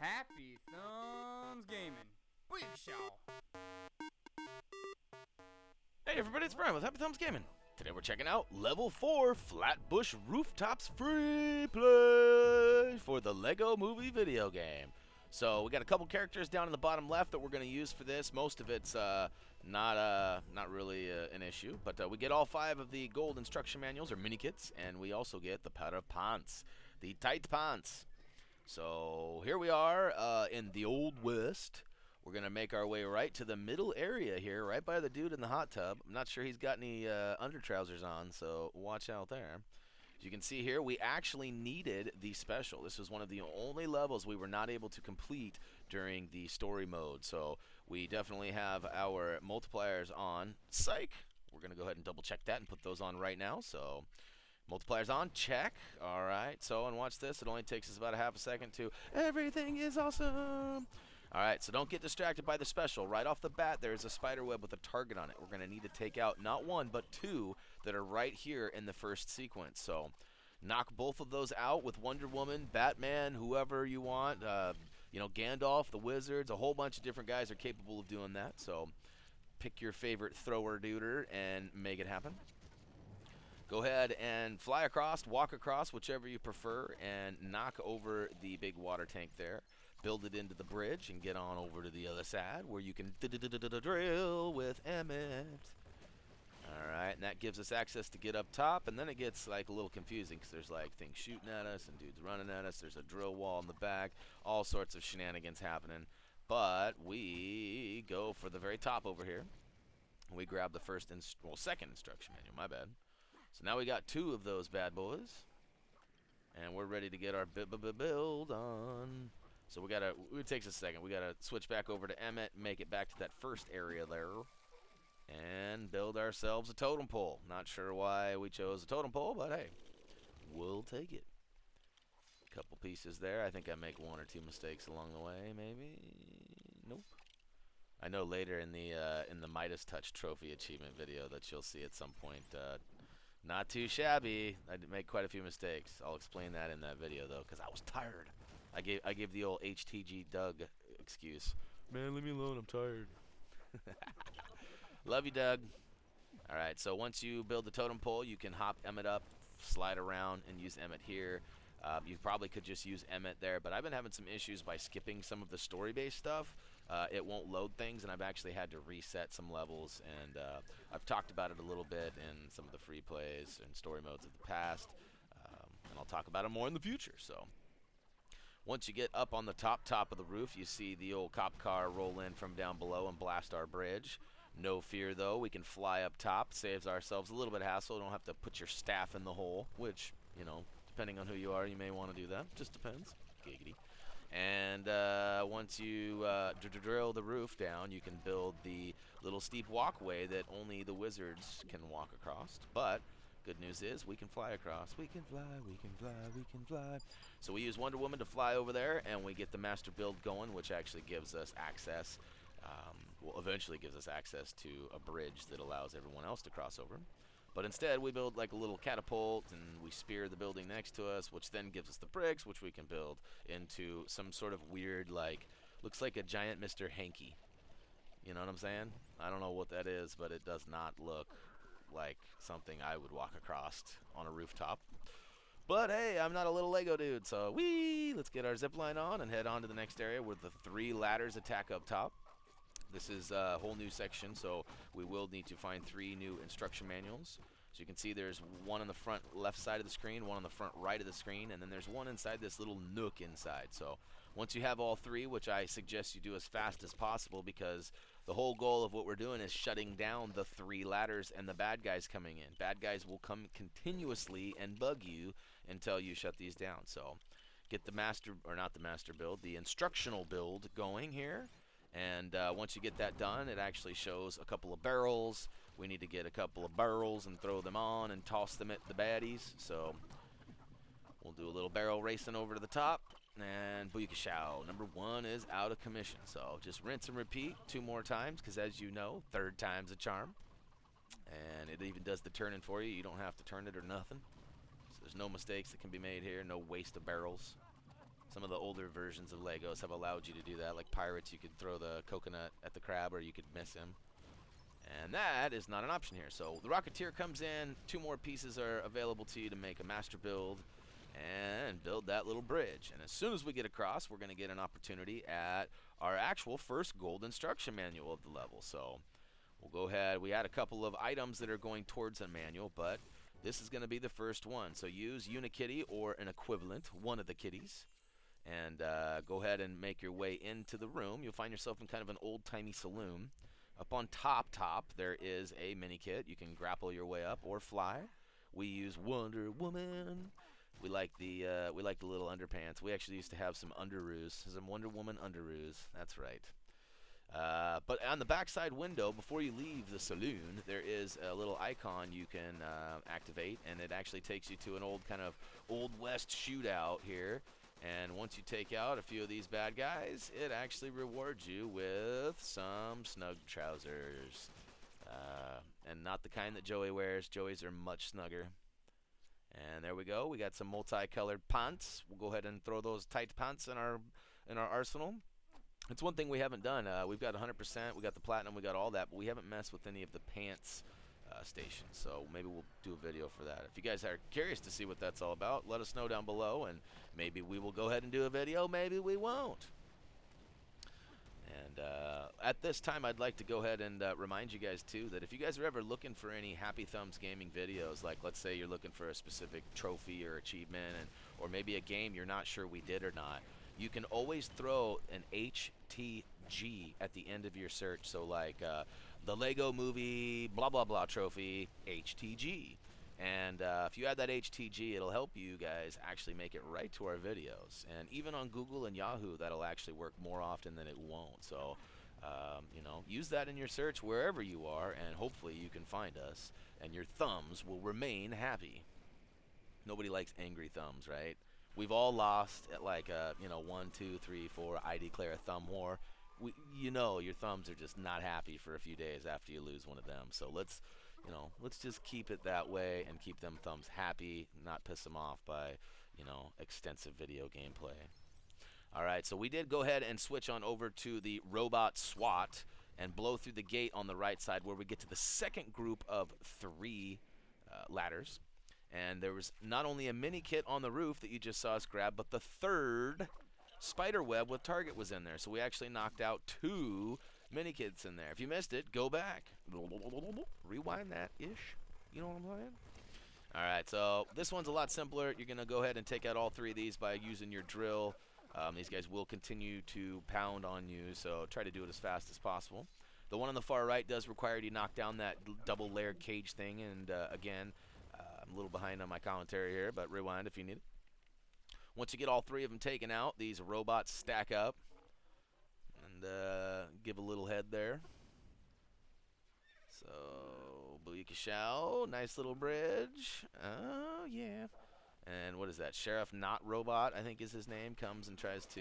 Happy Thumbs Gaming. Big show. Hey everybody, it's Brian with HappyThumbsGaming. Today we're checking out Level 4 Flatbush Rooftops free play for the Lego Movie Videogame. So we got a couple characters down in the bottom left that we're going to use for this. Most of it's not really an issue, but we get all 5 of the gold instruction manuals or Minikits, and we also get the pair of pants, the tight pants. So here we are in the Old West. We're going to make our way right to the middle area here, right by the dude in the hot tub. I'm not sure he's got any under trousers on, so watch out there. As you can see here, we actually needed the special. This was one of the only levels we were not able to complete during the story mode. So we definitely have our multipliers on. Psych! We're going to go ahead and double check that and put those on right now. So multipliers on, check. All right, so and watch this. It only takes us about a half a second to everything is awesome. All right, so don't get distracted by the special. Right off the bat, there's a spider web with a target on it. We're going to need to take out not one, but 2 that are right here in the first sequence. So knock both of those out with Wonder Woman, Batman, whoever you want. Gandalf, the Wizards, a whole bunch of different guys are capable of doing that. So pick your favorite thrower duder and make it happen. Go ahead and fly across, walk across, whichever you prefer, and knock over the big water tank there. Build it into the bridge and get on over to the other side where you can drill with Emmett. Alright, and that gives us access to get up top, and then it gets like a little confusing because there's like things shooting at us and dudes running at us. There's a drill wall in the back, all sorts of shenanigans happening. But we go for the very top over here. We grab the second instruction manual, my bad. So now we got 2 of those bad boys, and we're ready to get our build on. So it takes a second. We gotta switch back over to Emmett, make it back to that first area there, and build ourselves a totem pole. Not sure why we chose a totem pole, but hey, we'll take it. Couple pieces there. I think I make 1 or 2 mistakes along the way, maybe. Nope. I know later in the Midas Touch trophy achievement video that you'll see at some point. Not too shabby. I did make quite a few mistakes. I'll explain that in that video though, because I was tired. I gave the old HTG Doug excuse. Man, leave me alone. I'm tired. Love you, Doug. All right. So once you build the totem pole, you can hop Emmett up, slide around, and use Emmett here. You probably could just use Emmett there, but I've been having some issues by skipping some of the story-based stuff. It won't load things, and I've actually had to reset some levels, and I've talked about it a little bit in some of the free plays and story modes of the past, and I'll talk about it more in the future. So once you get up on the top of the roof, you see the old cop car roll in from down below and blast our bridge. No fear, though. We can fly up top. Saves ourselves a little bit of hassle. Don't have to put your staff in the hole, which, depending on who you are, you may want to do that. Just depends. Giggity. And once you drill the roof down, you can build the little steep walkway that only the wizards can walk across. But good news is we can fly across. We can fly, we can fly, we can fly. So we use Wonder Woman to fly over there, and we get the master build going, which actually gives us access, eventually gives us access to a bridge that allows everyone else to cross over. But instead, we build like a little catapult, and we spear the building next to us, which then gives us the bricks, which we can build into some sort of weird, looks like a giant Mr. Hanky. You know what I'm saying? I don't know what that is, but it does not look like something I would walk across on a rooftop. But hey, I'm not a little Lego dude, so let's get our zip line on and head on to the next area where the 3 ladders attack up top. This is a whole new section, so we will need to find 3 new instruction manuals. So you can see there's one on the front left side of the screen, one on the front right of the screen, and then there's one inside this little nook inside. So once you have all 3, which I suggest you do as fast as possible, because the whole goal of what we're doing is shutting down the 3 ladders and the bad guys coming in. Bad guys will come continuously and bug you until you shut these down. So get the the instructional build going here. And once you get that done, it actually shows a couple of barrels. We need to get a couple of barrels and throw them on and toss them at the baddies. So we'll do a little barrel racing over to the top. And booyakashow, number 1 is out of commission. So just rinse and repeat 2 more times, because as you know, 3rd time's a charm. And it even does the turning for you. You don't have to turn it or nothing. So there's no mistakes that can be made here, no waste of barrels. Some of the older versions of Legos have allowed you to do that. Like Pirates, you could throw the coconut at the crab or you could miss him. And that is not an option here. So the Rocketeer comes in. 2 more pieces are available to you to make a master build and build that little bridge. And as soon as we get across, we're going to get an opportunity at our actual first gold instruction manual of the level. So we'll go ahead. We had a couple of items that are going towards a manual, but this is going to be the first one. So use Unikitty or an equivalent, one of the kitties, and go ahead and make your way into the room. You'll find yourself in kind of an old-timey saloon. Up on top, there is a Minikit. You can grapple your way up or fly. We use Wonder Woman. We like the little underpants. We actually used to have some underoos, some Wonder Woman underoos. That's right. But on the backside window, before you leave the saloon, there is a little icon you can activate, and it actually takes you to an old kind of Old West shootout here. And once you take out a few of these bad guys, it actually rewards you with some snug trousers. And not the kind that Joey wears. Joey's are much snugger. And there we go. We got some multicolored pants. We'll go ahead and throw those tight pants in our arsenal. It's one thing we haven't done. We've got 100%. We got the platinum. We got all that. But we haven't messed with any of the pants stations. So maybe we'll do a video for that. If you guys are curious to see what that's all about, let us know down below. And maybe we will go ahead and do a video. Maybe we won't. And at this time, I'd like to go ahead and remind you guys, too, that if you guys are ever looking for any Happy Thumbs Gaming videos, like let's say you're looking for a specific trophy or achievement, or maybe a game you're not sure we did or not, you can always throw an HTG at the end of your search. So like the Lego Movie blah blah blah trophy HTG. And if you add that HTG, it'll help you guys actually make it right to our videos. And even on Google and Yahoo, that'll actually work more often than it won't. So, you know, use that in your search wherever you are, and hopefully you can find us, and your thumbs will remain happy. Nobody likes angry thumbs, right? We've all lost at like, you know, 1, 2, 3, 4, I declare a thumb war. You know your thumbs are just not happy for a few days after you lose one of them. So let's just keep it that way and keep them thumbs happy, not piss them off by, you know, extensive video gameplay. All right, so we did go ahead and switch on over to the robot SWAT and blow through the gate on the right side where we get to the second group of 3 ladders. And there was not only a mini kit on the roof that you just saw us grab, but the 3rd spider web with target was in there. So we actually knocked out 2 Minikits in there. If you missed it, go back. Rewind that-ish. You know what I'm saying? Alright, so this one's a lot simpler. You're going to go ahead and take out all 3 of these by using your drill. These guys will continue to pound on you, so try to do it as fast as possible. The one on the far right does require you to knock down that double layered cage thing, and again, I'm a little behind on my commentary here, but rewind if you need it. Once you get all 3 of them taken out, these robots stack up. And give a little head there. So, Booyaka Shao, nice little bridge. Oh, yeah. And what is that? Sheriff Not Robot, I think is his name, comes and tries to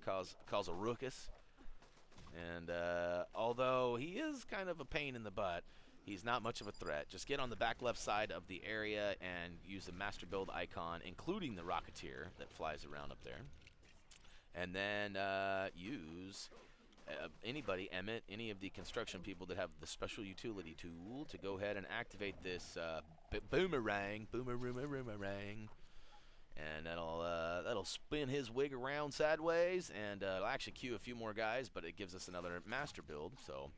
cause a ruckus. And although he is kind of a pain in the butt, he's not much of a threat. Just get on the back left side of the area and use the master build icon, including the Rocketeer that flies around up there. And then use anybody, Emmett, any of the construction people that have the special utility tool to go ahead and activate this boomerang. And that'll spin his wig around sideways, and it'll actually queue a few more guys, but it gives us another master build. So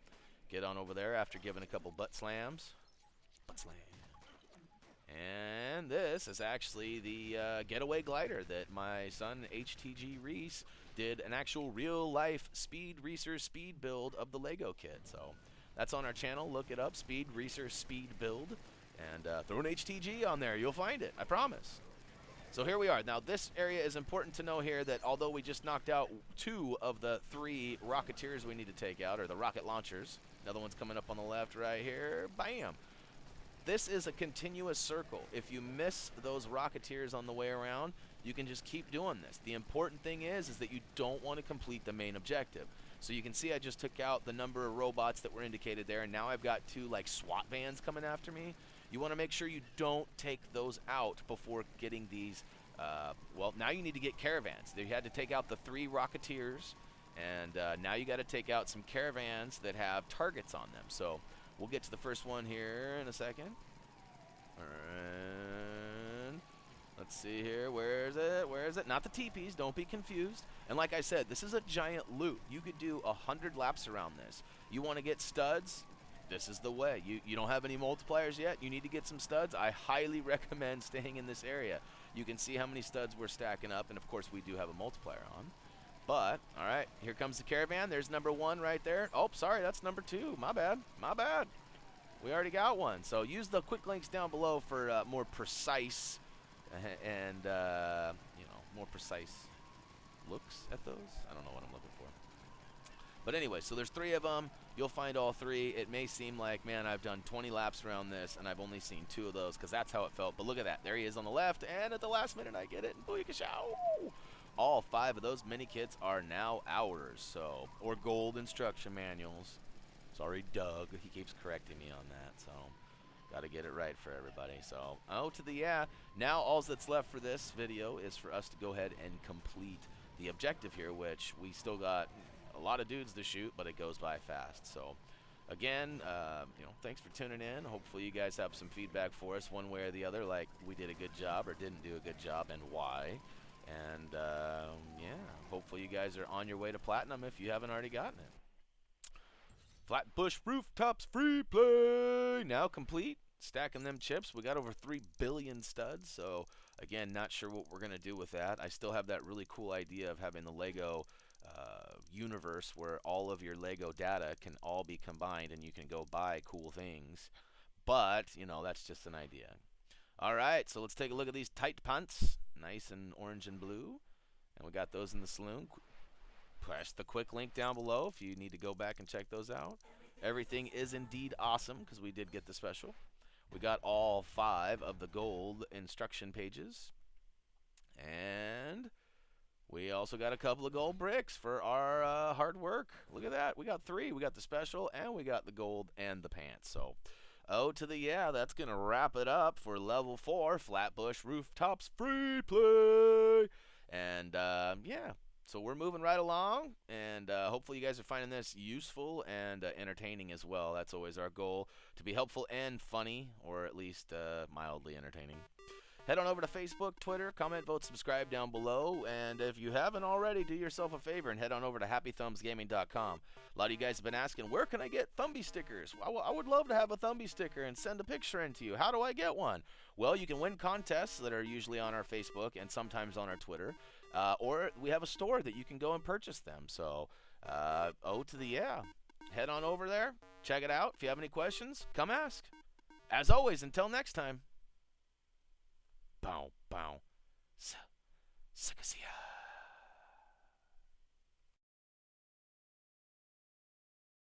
get on over there after giving a couple butt slams. Butt slam. And this is actually the getaway glider that my son HTG Reese did an actual real-life Speed Research speed build of the Lego kit. So that's on our channel. Look it up, Speed Research speed build, and throw an HTG on there. You'll find it. I promise. So here we are. Now this area is important to know here that although we just knocked out 2 of the 3 Rocketeers we need to take out, or the rocket launchers, another one's coming up on the left right here. Bam! This is a continuous circle. If you miss those Rocketeers on the way around, you can just keep doing this. The important thing is that you don't want to complete the main objective. So you can see I just took out the number of robots that were indicated there, and now I've got 2 like SWAT vans coming after me. You want to make sure you don't take those out before getting these Well, now you need to get caravans. You had to take out the 3 Rocketeers, and now you got to take out some caravans that have targets on them. So we'll get to the first one here in a second. And let's see here. Where is it? Where is it? Not the teepees. Don't be confused. And like I said, this is a giant loop. You could do 100 laps around this. You want to get studs? This is the way. You don't have any multipliers yet? You need to get some studs? I highly recommend staying in this area. You can see how many studs we're stacking up, and of course we do have a multiplier on. But, all right, here comes the caravan. There's number 1 right there. Oh, sorry, that's number 2. My bad. My bad. We already got one. So use the quick links down below for more precise and, more precise looks at those. I don't know what I'm looking for. But anyway, so there's 3 of them. You'll find all 3. It may seem like, man, I've done 20 laps around this, and I've only seen 2 of those, because that's how it felt. But look at that. There he is on the left, and at the last minute I get it. And booyakashow! All 5 of those mini kits are now ours, so, or gold instruction manuals. Sorry, Doug. He keeps correcting me on that, so got to get it right for everybody. So, now all that's left for this video is for us to go ahead and complete the objective here, which we still got a lot of dudes to shoot, but it goes by fast. So again, thanks for tuning in. Hopefully you guys have some feedback for us one way or the other, like we did a good job or didn't do a good job, and why. And hopefully you guys are on your way to platinum if you haven't already gotten it. Flatbush Rooftops free play now complete. Stacking them chips. We got over 3 billion studs, so again, not sure what we're gonna do with that. I still have that really cool idea of having the Lego universe where all of your Lego data can all be combined and you can go buy cool things. But, that's just an idea. All right, so let's take a look at these tight pants. Nice and orange and blue. And we got those in the saloon. Press the quick link down below if you need to go back and check those out. Everything is indeed awesome because we did get the special. We got all 5 of the gold instruction pages. And we also got a couple of gold bricks for our hard work. Look at that. We got 3. We got the special, and we got the gold and the pants. So, that's going to wrap it up for level 4, Flatbush Rooftops free play. And, so we're moving right along, and hopefully you guys are finding this useful and entertaining as well. That's always our goal, to be helpful and funny, or at least mildly entertaining. Head on over to Facebook, Twitter, comment, vote, subscribe down below. And if you haven't already, do yourself a favor and head on over to HappyThumbsGaming.com. A lot of you guys have been asking, where can I get Thumbie stickers? I would love to have a Thumbie sticker and send a picture into you. How do I get one? Well, you can win contests that are usually on our Facebook and sometimes on our Twitter. Or we have a store that you can go and purchase them. So, head on over there. Check it out. If you have any questions, come ask. As always, until next time. Bow, bow. Sakasia.